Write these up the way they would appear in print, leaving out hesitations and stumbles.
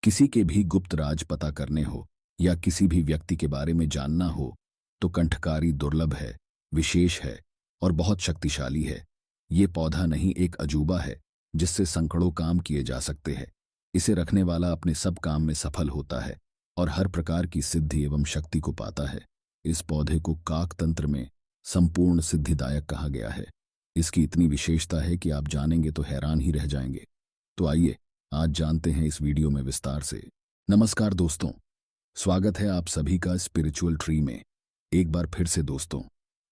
किसी के भी गुप्त राज पता करने हो या किसी भी व्यक्ति के बारे में जानना हो तो कंठकारी दुर्लभ है, विशेष है और बहुत शक्तिशाली है। ये पौधा नहीं एक अजूबा है जिससे सैकड़ों काम किए जा सकते हैं। इसे रखने वाला अपने सब काम में सफल होता है और हर प्रकार की सिद्धि एवं शक्ति को पाता है। इस पौधे को काक तंत्र में संपूर्ण सिद्धिदायक कहा गया है। इसकी इतनी विशेषता है कि आप जानेंगे तो हैरान ही रह जाएंगे। तो आइए आज जानते हैं इस वीडियो में विस्तार से। नमस्कार दोस्तों, स्वागत है आप सभी का स्पिरिचुअल ट्री में। एक बार फिर से दोस्तों,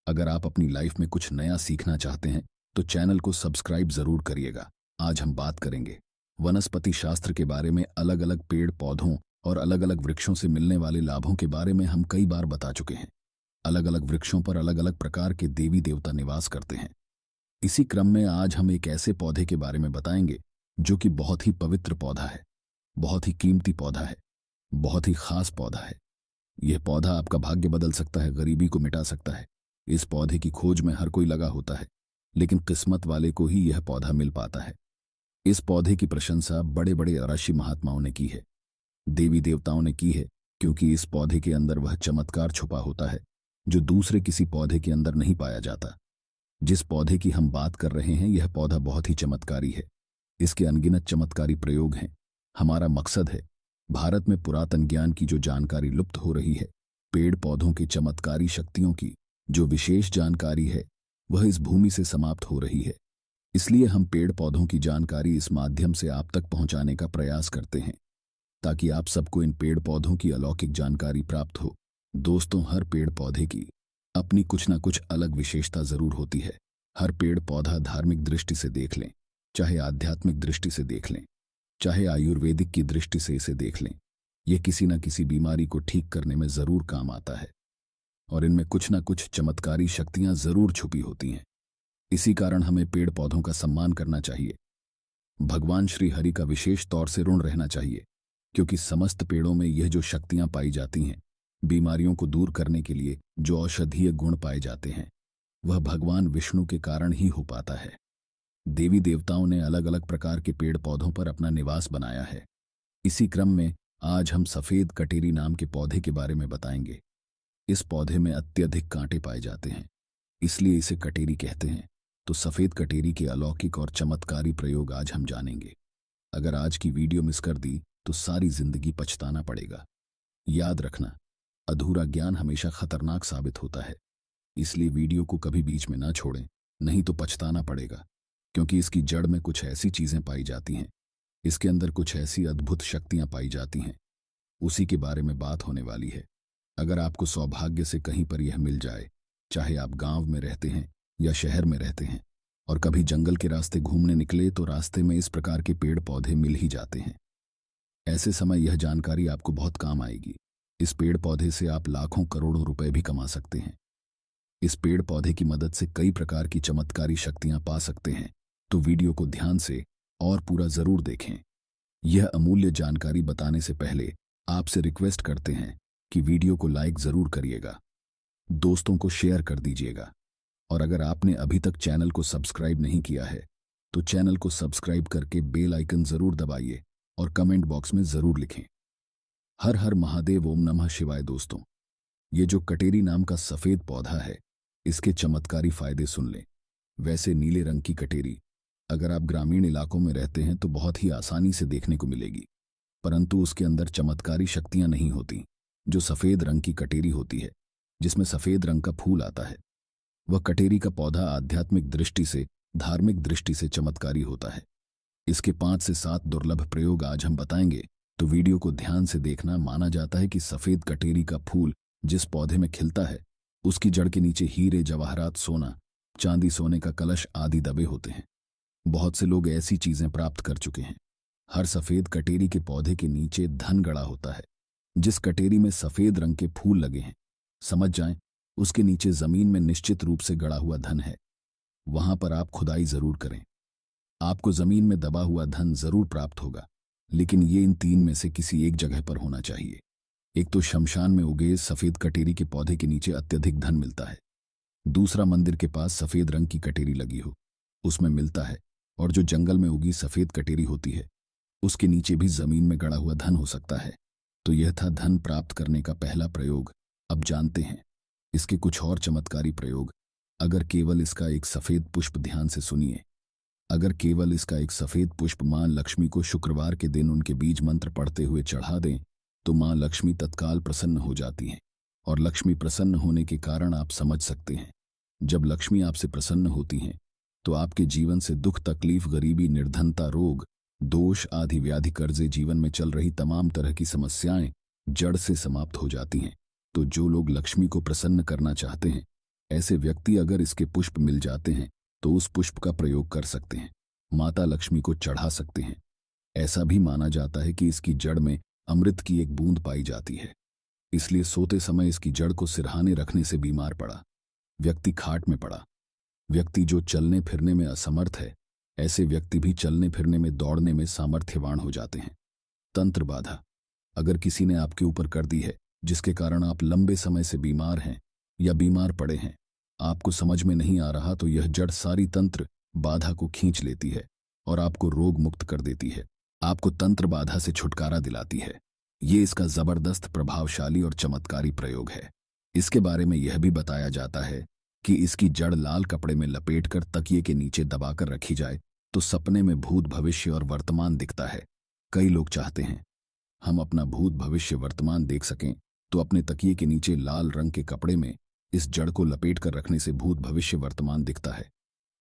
अगर आप अपनी लाइफ में कुछ नया सीखना चाहते हैं तो चैनल को सब्सक्राइब जरूर करिएगा। आज हम बात करेंगे वनस्पति शास्त्र के बारे में। अलग अलग पेड़ पौधों और अलग अलग वृक्षों से मिलने वाले लाभों के बारे में हम कई बार बता चुके हैं। अलग अलग वृक्षों पर अलग अलग प्रकार के देवी देवता निवास करते हैं। इसी क्रम में आज हम एक ऐसे पौधे के बारे में बताएंगे जो कि बहुत ही पवित्र पौधा है, बहुत ही कीमती पौधा है, बहुत ही खास पौधा है। यह पौधा आपका भाग्य बदल सकता है, गरीबी को मिटा सकता है। इस पौधे की खोज में हर कोई लगा होता है, लेकिन किस्मत वाले को ही यह पौधा मिल पाता है। इस पौधे की प्रशंसा बड़े बड़े ऋषि महात्माओं ने की है, देवी देवताओं ने की है, क्योंकि इस पौधे के अंदर वह चमत्कार छुपा होता है जो दूसरे किसी पौधे के अंदर नहीं पाया जाता। जिस पौधे की हम बात कर रहे हैं यह पौधा बहुत ही चमत्कारी है। इसके अनगिनत चमत्कारी प्रयोग हैं। हमारा मकसद है भारत में पुरातन ज्ञान की जो जानकारी लुप्त हो रही है, पेड़ पौधों की चमत्कारी शक्तियों की जो विशेष जानकारी है, वह इस भूमि से समाप्त हो रही है। इसलिए हम पेड़ पौधों की जानकारी इस माध्यम से आप तक पहुंचाने का प्रयास करते हैं ताकि आप सबको इन पेड़ पौधों की अलौकिक जानकारी प्राप्त हो। दोस्तों, हर पेड़ पौधे की अपनी कुछ न कुछ अलग विशेषता जरूर होती है। हर पेड़ पौधा धार्मिक दृष्टि से देख लें, चाहे आध्यात्मिक दृष्टि से देख लें, चाहे आयुर्वेदिक की दृष्टि से इसे देख लें, यह किसी न किसी बीमारी को ठीक करने में जरूर काम आता है और इनमें कुछ न कुछ चमत्कारी शक्तियां जरूर छुपी होती हैं। इसी कारण हमें पेड़ पौधों का सम्मान करना चाहिए। भगवान श्री हरि का विशेष तौर से ऋण रहना चाहिए, क्योंकि समस्त पेड़ों में यह जो शक्तियां पाई जाती हैं, बीमारियों को दूर करने के लिए जो औषधीय गुण पाए जाते हैं, वह भगवान विष्णु के कारण ही हो पाता है। देवी देवताओं ने अलग अलग प्रकार के पेड़ पौधों पर अपना निवास बनाया है। इसी क्रम में आज हम सफेद कटेरी नाम के पौधे के बारे में बताएंगे। इस पौधे में अत्यधिक कांटे पाए जाते हैं, इसलिए इसे कटेरी कहते हैं। तो सफेद कटेरी के अलौकिक और चमत्कारी प्रयोग आज हम जानेंगे। अगर आज की वीडियो मिस कर दी तो सारी जिंदगी पछताना पड़ेगा। याद रखना, अधूरा ज्ञान हमेशा खतरनाक साबित होता है, इसलिए वीडियो को कभी बीच में ना छोड़ें, नहीं तो पछताना पड़ेगा। क्योंकि इसकी जड़ में कुछ ऐसी चीजें पाई जाती हैं, इसके अंदर कुछ ऐसी अद्भुत शक्तियां पाई जाती हैं, उसी के बारे में बात होने वाली है। अगर आपको सौभाग्य से कहीं पर यह मिल जाए, चाहे आप गांव में रहते हैं या शहर में रहते हैं, और कभी जंगल के रास्ते घूमने निकले तो रास्ते में इस प्रकार के पेड़ पौधे मिल ही जाते हैं। ऐसे समय यह जानकारी आपको बहुत काम आएगी। इस पेड़ पौधे से आप लाखों करोड़ों रुपए भी कमा सकते हैं। इस पेड़ पौधे की मदद से कई प्रकार की चमत्कारी शक्तियां पा सकते हैं। तो वीडियो को ध्यान से और पूरा जरूर देखें। यह अमूल्य जानकारी बताने से पहले आपसे रिक्वेस्ट करते हैं कि वीडियो को लाइक जरूर करिएगा, दोस्तों को शेयर कर दीजिएगा, और अगर आपने अभी तक चैनल को सब्सक्राइब नहीं किया है तो चैनल को सब्सक्राइब करके बेल आइकन जरूर दबाइए और कमेंट बॉक्स में जरूर लिखें, हर हर महादेव, ओम नमः शिवाय। दोस्तों, ये जो कटेरी नाम का सफेद पौधा है, इसके चमत्कारी फायदे सुन लें। वैसे नीले रंग की कटेरी अगर आप ग्रामीण इलाकों में रहते हैं तो बहुत ही आसानी से देखने को मिलेगी, परंतु उसके अंदर चमत्कारी शक्तियां नहीं होती। जो सफेद रंग की कटेरी होती है, जिसमें सफेद रंग का फूल आता है, वह कटेरी का पौधा आध्यात्मिक दृष्टि से, धार्मिक दृष्टि से चमत्कारी होता है। इसके 5 से 7 दुर्लभ प्रयोग आज हम बताएंगे, तो वीडियो को ध्यान से देखना। माना जाता है कि सफेद कटेरी का फूल जिस पौधे में खिलता है, उसकी जड़ के नीचे हीरे, जवाहरात, सोना, चांदी, सोने का कलश आदि दबे होते हैं। बहुत से लोग ऐसी चीजें प्राप्त कर चुके हैं। हर सफेद कटेरी के पौधे के नीचे धन गड़ा होता है। जिस कटेरी में सफेद रंग के फूल लगे हैं, समझ जाएं उसके नीचे जमीन में निश्चित रूप से गड़ा हुआ धन है। वहां पर आप खुदाई जरूर करें, आपको जमीन में दबा हुआ धन जरूर प्राप्त होगा, लेकिन ये इन 3 में से किसी एक जगह पर होना चाहिए। एक तो शमशान में उगे सफेद कटेरी के पौधे के नीचे अत्यधिक धन मिलता है। दूसरा, मंदिर के पास सफेद रंग की कटेरी लगी हो, उसमें मिलता है। और जो जंगल में उगी सफेद कटेरी होती है, उसके नीचे भी जमीन में गड़ा हुआ धन हो सकता है। तो यह था धन प्राप्त करने का पहला प्रयोग। अब जानते हैं इसके कुछ और चमत्कारी प्रयोग। अगर केवल इसका एक सफेद पुष्प, ध्यान से सुनिए, अगर केवल इसका एक सफेद पुष्प मां लक्ष्मी को शुक्रवार के दिन उनके बीज मंत्र पढ़ते हुए चढ़ा दें तो मां लक्ष्मी तत्काल प्रसन्न हो जाती हैं। और लक्ष्मी प्रसन्न होने के कारण आप समझ सकते हैं। जब लक्ष्मी आपसे प्रसन्न होती हैं तो आपके जीवन से दुख, तकलीफ, गरीबी, निर्धनता, रोग, दोष आदि व्याधि, कर्जे, जीवन में चल रही तमाम तरह की समस्याएं जड़ से समाप्त हो जाती हैं। तो जो लोग लक्ष्मी को प्रसन्न करना चाहते हैं, ऐसे व्यक्ति अगर इसके पुष्प मिल जाते हैं तो उस पुष्प का प्रयोग कर सकते हैं, माता लक्ष्मी को चढ़ा सकते हैं। ऐसा भी माना जाता है कि इसकी जड़ में अमृत की एक बूंद पाई जाती है। इसलिए सोते समय इसकी जड़ को सिरहाने रखने से बीमार पड़ा व्यक्ति, खाट में पड़ा व्यक्ति, जो चलने फिरने में असमर्थ है, ऐसे व्यक्ति भी चलने फिरने में, दौड़ने में सामर्थ्यवान हो जाते हैं। तंत्र बाधा अगर किसी ने आपके ऊपर कर दी है जिसके कारण आप लंबे समय से बीमार हैं या बीमार पड़े हैं, आपको समझ में नहीं आ रहा, तो यह जड़ सारी तंत्र बाधा को खींच लेती है और आपको रोग मुक्त कर देती है, आपको तंत्र बाधा से छुटकारा दिलाती है। ये इसका जबरदस्त, प्रभावशाली और चमत्कारी प्रयोग है। इसके बारे में यह भी बताया जाता है कि इसकी जड़ लाल कपड़े में लपेटकर तकिए के नीचे दबाकर रखी जाए तो सपने में भूत, भविष्य और वर्तमान दिखता है। कई लोग चाहते हैं हम अपना भूत, भविष्य, वर्तमान देख सकें, तो अपने तकिए के नीचे लाल रंग के कपड़े में इस जड़ को लपेट कर रखने से भूत, भविष्य, वर्तमान दिखता है।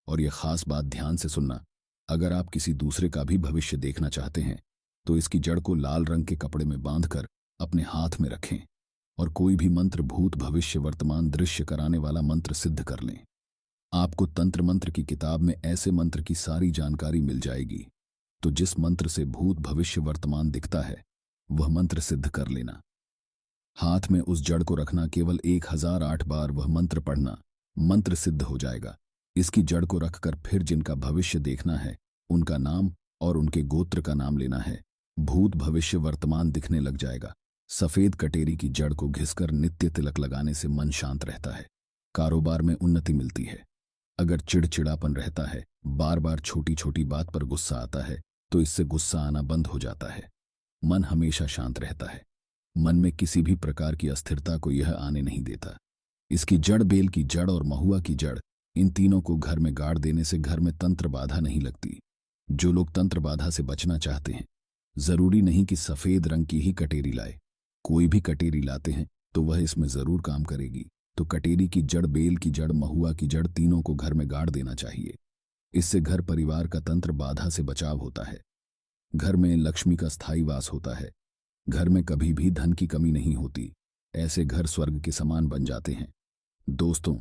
और यह खास बात ध्यान से सुनना, अगर आप किसी दूसरे का भी भविष्य देखना चाहते हैं तो इसकी जड़ को लाल रंग के कपड़े में बांधकर अपने हाथ में रखें और कोई भी मंत्र, भूत, भविष्य, वर्तमान दृश्य कराने वाला मंत्र सिद्ध कर लें। आपको तंत्र मंत्र की किताब में ऐसे मंत्र की सारी जानकारी मिल जाएगी। तो जिस मंत्र से भूत, भविष्य, वर्तमान दिखता है वह मंत्र सिद्ध कर लेना। हाथ में उस जड़ को रखना, केवल 1008 बार वह मंत्र पढ़ना, मंत्र सिद्ध हो जाएगा। इसकी जड़ को रखकर फिर जिनका भविष्य देखना है उनका नाम और उनके गोत्र का नाम लेना है। भूत, भविष्य, वर्तमान दिखने लग जाएगा। सफेद कटेरी की जड़ को घिसकर नित्य तिलक लगाने से मन शांत रहता है, कारोबार में उन्नति मिलती है। अगर चिड़चिड़ापन रहता है, बार बार छोटी छोटी बात पर गुस्सा आता है, तो इससे गुस्सा आना बंद हो जाता है। मन हमेशा शांत रहता है। मन में किसी भी प्रकार की अस्थिरता को यह आने नहीं देता। इसकी जड़, बेल की जड़ और महुआ की जड़, इन तीनों को घर में गाड़ देने से घर में तंत्र बाधा नहीं लगती। जो लोग तंत्र बाधा से बचना चाहते हैं, जरूरी नहीं कि सफेद रंग की ही कटेरी लाए, कोई भी कटेरी लाते हैं तो वह इसमें जरूर काम करेगी। तो कटेरी की जड़, बेल की जड़, महुआ की जड़, तीनों को घर में गाड़ देना चाहिए। इससे घर परिवार का तंत्र बाधा से बचाव होता है। घर में लक्ष्मी का स्थायी वास होता है। घर में कभी भी धन की कमी नहीं होती। ऐसे घर स्वर्ग के समान बन जाते हैं। दोस्तों,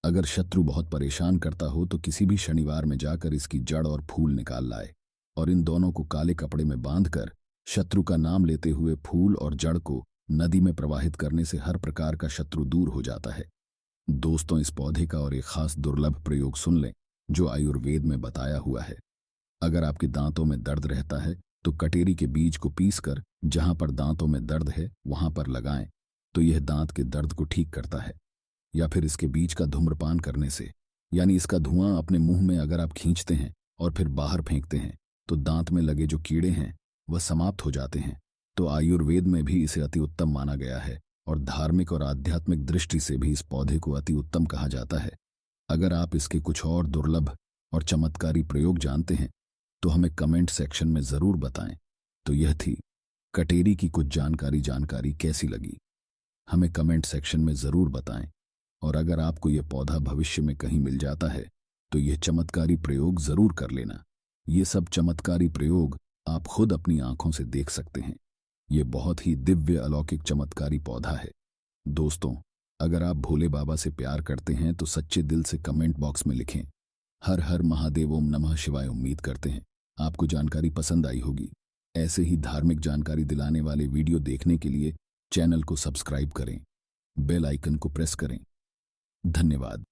अगर शत्रु बहुत परेशान करता हो तो किसी भी शनिवार में जाकर इसकी जड़ और फूल निकाल लाए और इन दोनों को काले कपड़े में बांधकर शत्रु का नाम लेते हुए फूल और जड़ को नदी में प्रवाहित करने से हर प्रकार का शत्रु दूर हो जाता है। दोस्तों, इस पौधे का और एक खास दुर्लभ प्रयोग सुन लें जो आयुर्वेद में बताया हुआ है। अगर आपके दांतों में दर्द रहता है तो कटेरी के बीज को पीसकर जहां पर दांतों में दर्द है वहां पर लगाएं तो यह दांत के दर्द को ठीक करता है। या फिर इसके बीज का धूम्रपान करने से, यानी इसका धुआं अपने मुंह में अगर आप खींचते हैं और फिर बाहर फेंकते हैं तो दांत में लगे जो कीड़े हैं वह समाप्त हो जाते हैं। तो आयुर्वेद में भी इसे अति उत्तम माना गया है और धार्मिक और आध्यात्मिक दृष्टि से भी इस पौधे को अति उत्तम कहा जाता है। अगर आप इसके कुछ और दुर्लभ और चमत्कारी प्रयोग जानते हैं तो हमें कमेंट सेक्शन में जरूर बताएं। तो यह थी कटेरी की कुछ जानकारी कैसी लगी हमें कमेंट सेक्शन में जरूर बताएं। और अगर आपको यह पौधा भविष्य में कहीं मिल जाता है तो यह चमत्कारी प्रयोग जरूर कर लेना। ये सब चमत्कारी प्रयोग आप खुद अपनी आंखों से देख सकते हैं। ये बहुत ही दिव्य, अलौकिक, चमत्कारी पौधा है। दोस्तों, अगर आप भोले बाबा से प्यार करते हैं तो सच्चे दिल से कमेंट बॉक्स में लिखें हर हर महादेव, ओम नमः शिवाय। उम्मीद करते हैं आपको जानकारी पसंद आई होगी। ऐसे ही धार्मिक जानकारी दिलाने वाले वीडियो देखने के लिए चैनल को सब्सक्राइब करें, बेल आइकन को प्रेस करें। धन्यवाद।